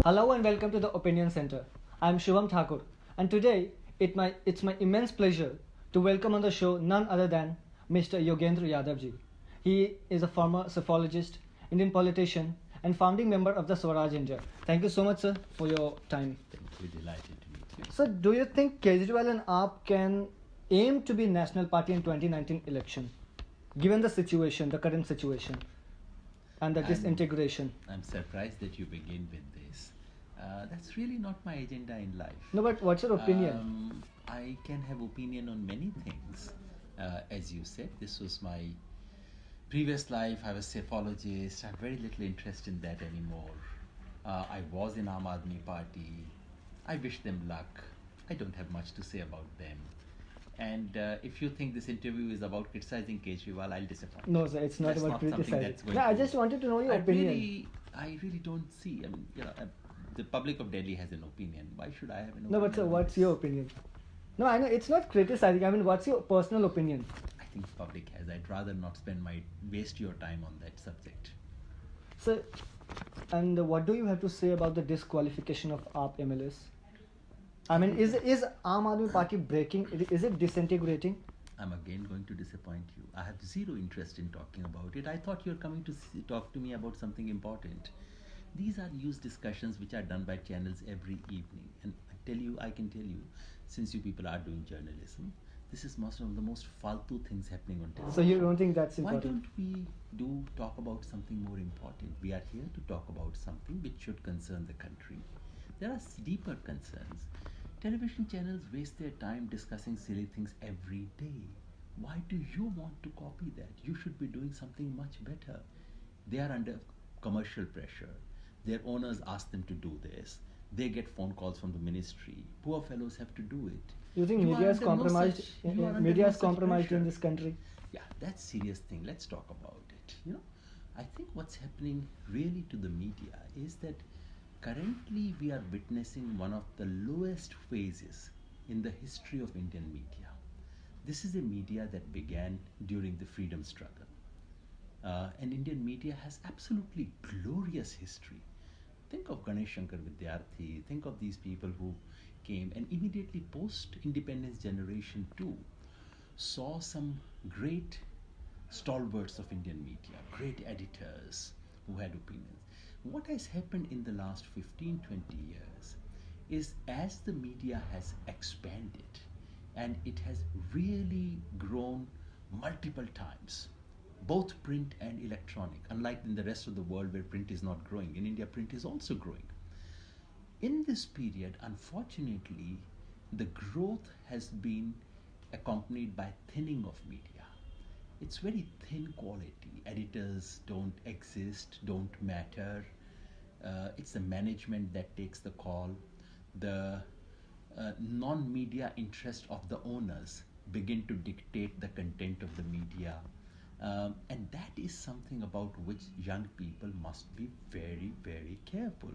Hello and welcome to the Opinion Center. I'm Shivam Thakur, and today it's my immense pleasure to welcome on the show none other than Mr. Yogendra Yadav ji. He is a former psephologist, Indian politician, and founding member of the Swaraj India. Thank you so much, sir, for your time. Thank you. Delighted to meet you. So, do you think Kejriwal and AAP can aim to be national party in 2019 election, given the situation, the current situation, and the disintegration? I'm surprised that you begin with this. That's really not my agenda in life. No, but what's your opinion? I can have opinion on many things. As you said, this was my previous life. I was a psephologist. I have very little interest in that anymore. I was in Aam Aadmi Party. I wish them luck. I don't have much to say about them. And if you think this interview is about criticizing Kejriwal, I'll disappoint. No, sir, it's not That's about not criticizing. No, I just wanted to know your opinion. I really don't see. I mean, the public of Delhi has an opinion. Why should I have an opinion? No, but sir, what's your opinion? No, I know it's not criticizing. I mean, what's your personal opinion? I think the public has. I'd rather not waste your time on that subject. Sir, and what do you have to say about the disqualification of AAP MLAs? I mean, is Aam Aadmi Party breaking? Is it disintegrating? I'm again going to disappoint you. I have zero interest in talking about it. I thought you're coming to talk to me about something important. These are news discussions which are done by channels every evening. And I can tell you, since you people are doing journalism, this is most of the most faltu things happening on television. So you don't think that's important? Why don't we talk about something more important? We are here to talk about something which should concern the country. There are deeper concerns. Television channels waste their time discussing silly things every day. Why do you want to copy that? You should be doing something much better. They are under commercial pressure. Their owners ask them to do this. They get phone calls from the ministry. Poor fellows have to do it. You think media is compromised? Media is compromised in this country? Yeah, that's a serious thing. Let's talk about it. I think what's happening really to the media is that currently we are witnessing one of the lowest phases in the history of Indian media. This is a media that began during the freedom struggle. And Indian media has absolutely glorious history. Think of Ganesh Shankar Vidyarthi, think of these people who came and immediately post-independence generation too saw some great stalwarts of Indian media, great editors who had opinions. What has happened in the last 15, 20 years is as the media has expanded and it has really grown multiple times, both print and electronic, unlike in the rest of the world where print is not growing. In India, print is also growing. In this period, unfortunately, the growth has been accompanied by thinning of media. It's very thin quality. Editors don't exist, don't matter. It's the management that takes the call. The non-media interest of the owners begin to dictate the content of the media. And that is something about which young people must be very, very careful.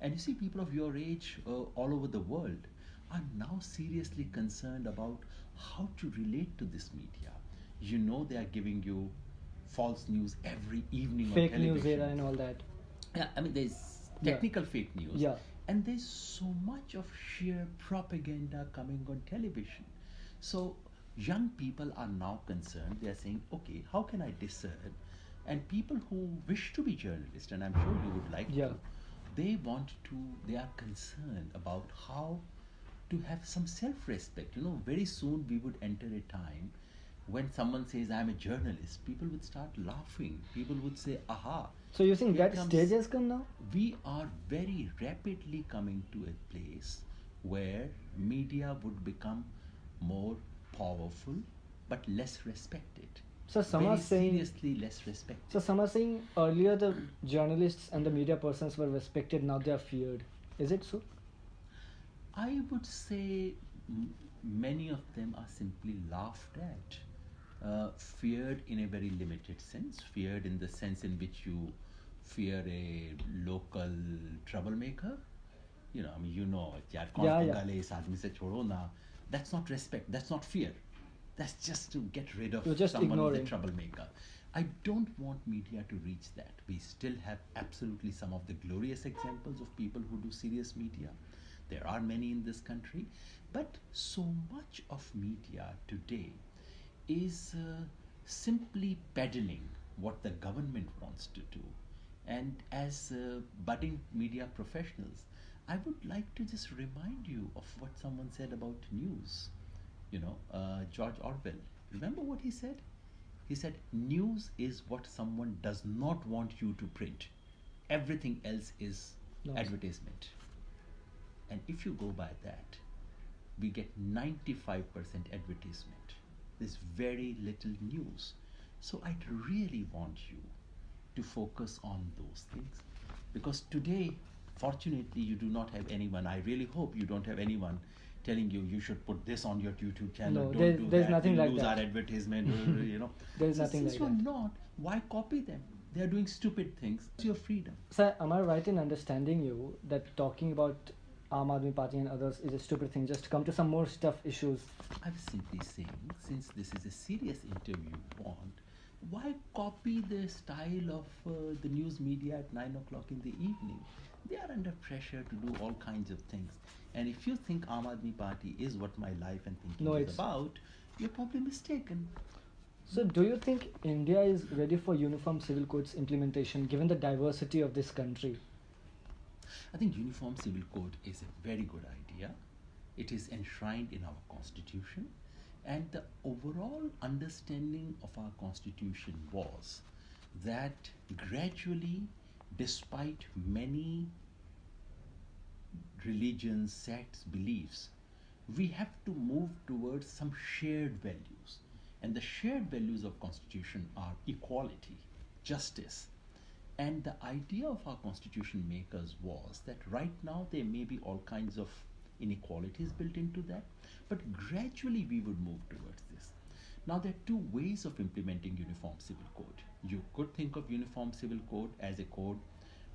And you see, people of your age all over the world are now seriously concerned about how to relate to this media. They are giving you false news every evening on television. Fake news era and all that. Yeah, I mean, there's technical fake news. Yeah. And there's so much of sheer propaganda coming on television. So young people are now concerned. They are saying, okay, how can I discern? And people who wish to be journalists, and I'm sure you would like to, they are concerned about how to have some self-respect. Very soon we would enter a time when someone says, I'm a journalist, people would start laughing. People would say, aha. So you think that stage has come now? We are very rapidly coming to a place where media would become more powerful but less respected. So some are saying seriously less respected. So some are saying earlier the journalists and the media persons were respected, now they are feared. Is it so? I would say many of them are simply laughed at. Feared in a very limited sense. Feared in the sense in which you fear a local troublemaker. That's not respect, that's not fear. That's just to get rid of someone who's a troublemaker. I don't want media to reach that. We still have absolutely some of the glorious examples of people who do serious media. There are many in this country, but so much of media today is simply peddling what the government wants to do. And as budding media professionals, I would like to just remind you of what someone said about news. George Orwell. Remember what he said? He said, news is what someone does not want you to print. Everything else is No. advertisement. And if you go by that, we get 95% advertisement. There's very little news. So I'd really want you to focus on those things. Because today, fortunately, you do not have anyone. I really hope you don't have anyone telling you should put this on your YouTube channel. No, Don't do there's that. nothing We'll like lose that. our advertisement. There's So nothing since like you're that. not, why copy them? They're doing stupid things. It's your freedom. Sir, am I right in understanding you that talking about Aam Aadmi Party and others is a stupid thing? Just come to some more stuff issues. I was simply saying, since this is a serious interview you want, why copy the style of the news media at 9 o'clock in the evening? They are under pressure to do all kinds of things. And if you think Aam Aadmi Party is what my life and thinking No, is it's- about, you're probably mistaken. So, do you think India is ready for uniform civil codes implementation given the diversity of this country? I think uniform civil code is a very good idea. It is enshrined in our constitution, and the overall understanding of our constitution was that gradually, despite many religions, sects, beliefs, we have to move towards some shared values. And the shared values of constitution are equality, justice. And the idea of our constitution makers was that right now there may be all kinds of inequalities built into that, but gradually we would move towards this. Now there are two ways of implementing uniform civil code. You could think of uniform civil code as a code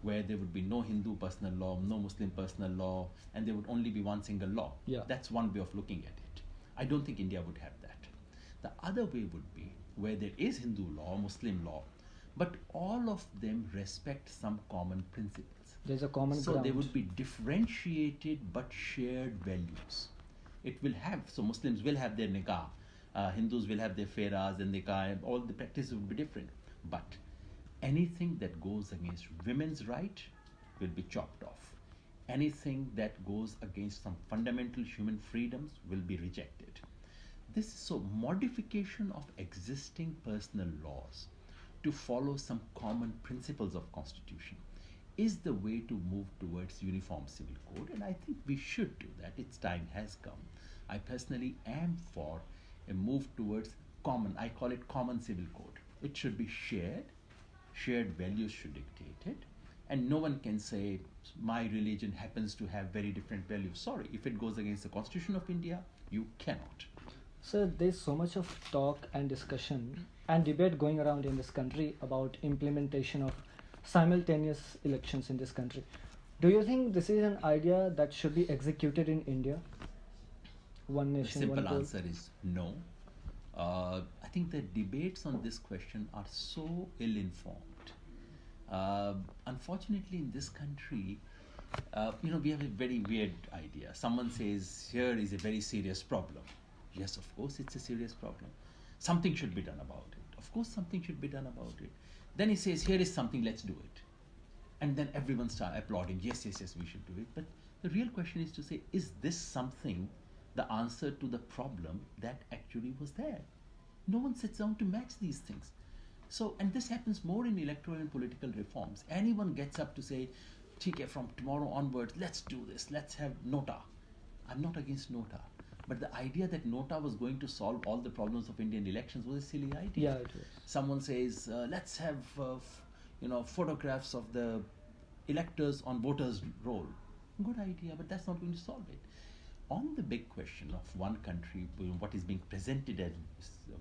where there would be no Hindu personal law, no Muslim personal law, and there would only be one single law. Yeah. That's one way of looking at it. I don't think India would have that. The other way would be where there is Hindu law, Muslim law, but all of them respect some common principles. There's a common So ground. they would be differentiated but shared values. It will have, so Muslims will have their nikah, Hindus will have their feras and nikah, and all the practices will be different. But anything that goes against women's right will be chopped off. Anything that goes against some fundamental human freedoms will be rejected. This is so modification of existing personal laws to follow some common principles of constitution is the way to move towards uniform civil code, and I think we should do that. Its time has come. I personally am for a move towards common, I call it common civil code. It should be shared values should dictate it, and no one can say my religion happens to have very different values. Sorry, if it goes against the Constitution of India, you cannot. So there's so much of talk and discussion and debate going around in this country about implementation of simultaneous elections in this country. Do you think this is an idea that should be executed in India? One The nation, simple one poll? answer is no. I think the debates on this question are so ill-informed. Unfortunately, in this country, we have a very weird idea. Someone says, here is a very serious problem. Yes, of course, it's a serious problem. Something should be done about it. Of course, something should be done about it. Then he says, here is something, let's do it. And then everyone starts applauding, yes, we should do it. But the real question is to say, is this something, the answer to the problem that actually was there? No one sits down to match these things. So, and this happens more in electoral and political reforms. Anyone gets up to say, okay, from tomorrow onwards, let's do this, let's have nota. I'm not against nota. But the idea that nota was going to solve all the problems of Indian elections was a silly idea. Yeah, it was. Someone says, let's have photographs of the electors on voters' roll. Good idea, but that's not going to solve it. On the big question of one country, what is being presented as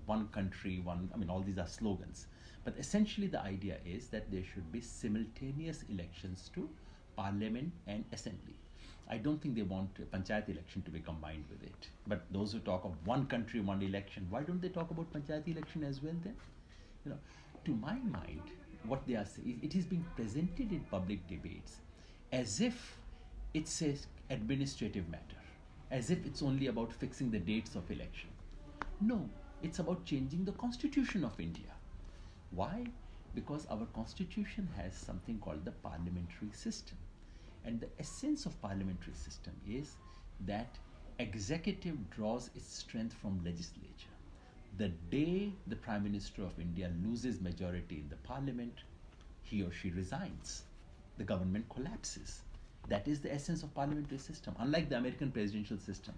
one country, all these are slogans. But essentially the idea is that there should be simultaneous elections to parliament and assembly. I don't think they want a panchayat election to be combined with it. But those who talk of one country, one election, why don't they talk about panchayat election as well then? to my mind, what they are saying, it is being presented in public debates as if it's an administrative matter, as if it's only about fixing the dates of election. No, it's about changing the constitution of India. Why? Because our constitution has something called the parliamentary system. And the essence of parliamentary system is that executive draws its strength from legislature. The day the Prime Minister of India loses majority in the parliament, he or she resigns. The government collapses. That is the essence of parliamentary system. Unlike the American presidential system,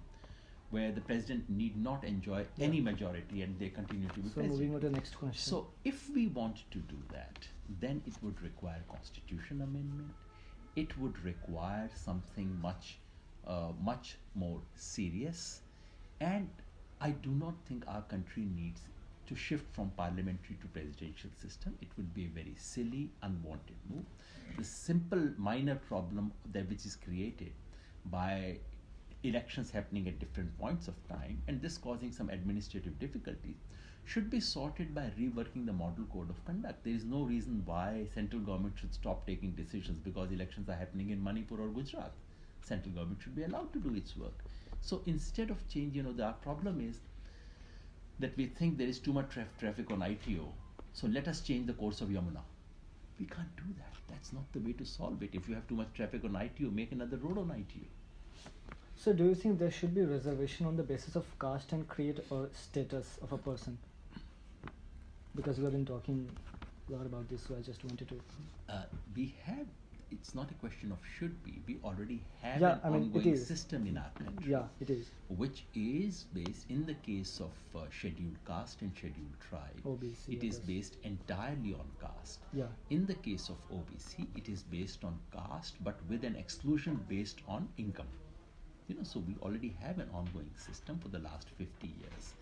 where the president need not enjoy any majority and they continue to be president. Moving on to the next question. So if we want to do that, then it would require constitution amendment. It would require something much more serious, and I do not think our country needs to shift from parliamentary to presidential system. It would be a very silly, unwanted move. The simple minor problem that which is created by elections happening at different points of time and this causing some administrative difficulties should be sorted by reworking the model code of conduct. There is no reason why central government should stop taking decisions because elections are happening in Manipur or Gujarat. Central government should be allowed to do its work. So instead of change, the problem is that we think there is too much traffic on ITO, so let us change the course of Yamuna. We can't do that. That's not the way to solve it. If you have too much traffic on ITO, make another road on ITO. So do you think there should be reservation on the basis of caste and creed or status of a person? Because we have been talking a lot about this, so I just wanted to... We have, it's not a question of should be, we already have an ongoing system in our country. Yeah, it is. Which is based, in the case of scheduled caste and scheduled tribe, OBC, it is based entirely on caste. Yeah. In the case of OBC, it is based on caste but with an exclusion based on income. So we already have an ongoing system for the last 50 years.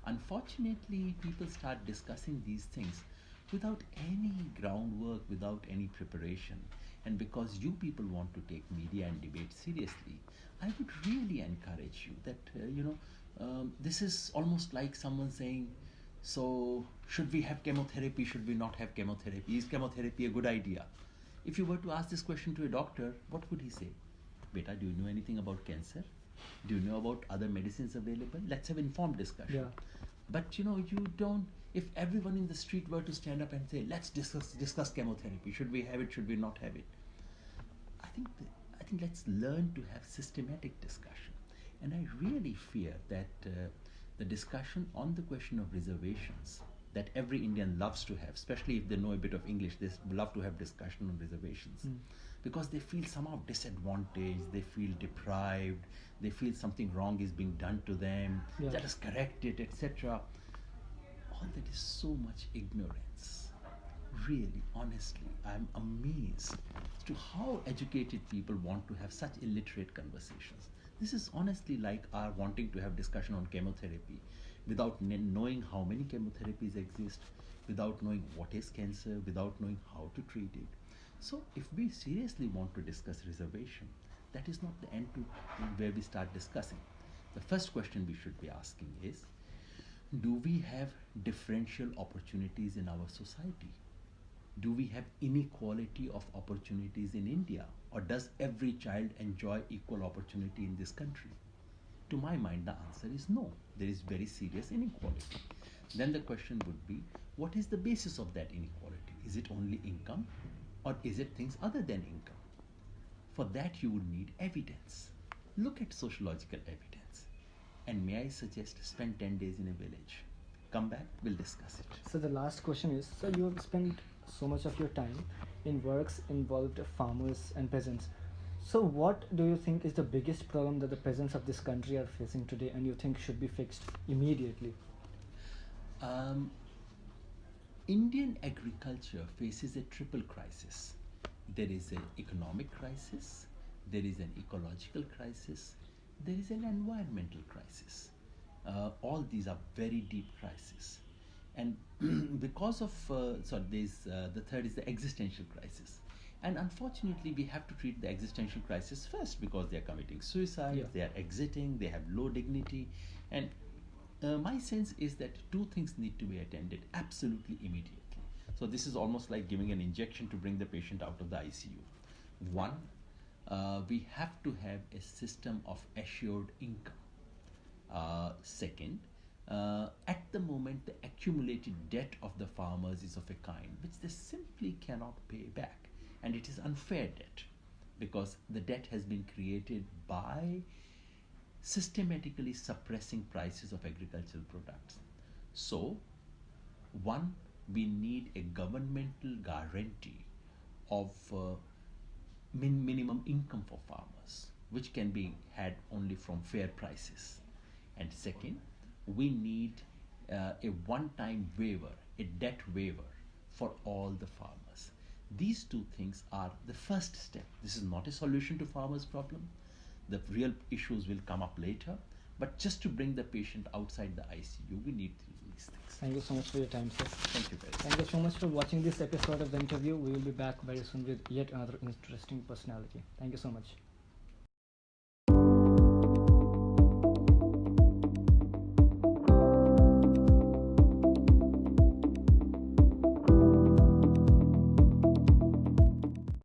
Unfortunately, people start discussing these things without any groundwork, without any preparation. And because you people want to take media and debate seriously, I would really encourage you that, this is almost like someone saying, so should we have chemotherapy, should we not have chemotherapy? Is chemotherapy a good idea? If you were to ask this question to a doctor, what would he say? Beta, do you know anything about cancer? Do you know about other medicines available? Let's have informed discussion. Yeah. But you don't, if everyone in the street were to stand up and say, let's discuss chemotherapy, should we have it, should we not have it? I think let's learn to have systematic discussion. And I really fear that the discussion on the question of reservations that every Indian loves to have, especially if they know a bit of English, they love to have discussion on reservations. Because they feel somehow disadvantaged, they feel deprived, they feel something wrong is being done to them, let us correct it, etc. All that is so much ignorance. Really, honestly, I'm amazed as to how educated people want to have such illiterate conversations. This is honestly like our wanting to have discussion on chemotherapy without knowing how many chemotherapies exist, without knowing what is cancer, without knowing how to treat it. So if we seriously want to discuss reservation, that is not the end to where we start discussing. The first question we should be asking is, do we have differential opportunities in our society? Do we have inequality of opportunities in India? Or does every child enjoy equal opportunity in this country? To my mind, the answer is no. There is very serious inequality. Then the question would be, what is the basis of that inequality? Is it only income? Or is it things other than income? For that you would need evidence. Look at sociological evidence. And may I suggest, spend 10 days in a village. Come back, we'll discuss it. So the last question is, sir, you have spent so much of your time in works involved farmers and peasants. So what do you think is the biggest problem that the peasants of this country are facing today and you think should be fixed immediately? Indian agriculture faces a triple crisis. There is an economic crisis, there is an ecological crisis, there is an environmental crisis. All these are very deep crises. And because of, the third is the existential crisis. And unfortunately, we have to treat the existential crisis first because they are committing suicide, they are exiting, they have low dignity. And my sense is that two things need to be attended absolutely immediately. So this is almost like giving an injection to bring the patient out of the ICU. One, we have to have a system of assured income. Second, at the moment, the accumulated debt of the farmers is of a kind which they simply cannot pay back, and it is unfair debt because the debt has been created by systematically suppressing prices of agricultural products. So, one, we need a governmental guarantee of minimum income for farmers, which can be had only from fair prices. And second, we need a one-time waiver, a debt waiver for all the farmers. These two things are the first step. This is not a solution to farmers' problem. The real issues will come up later. But just to bring the patient outside the ICU, we need to do these things. Thank you so much for your time, sir. Thank you very much. Thank you so much for watching this episode of the interview. We will be back very soon with yet another interesting personality. Thank you so much.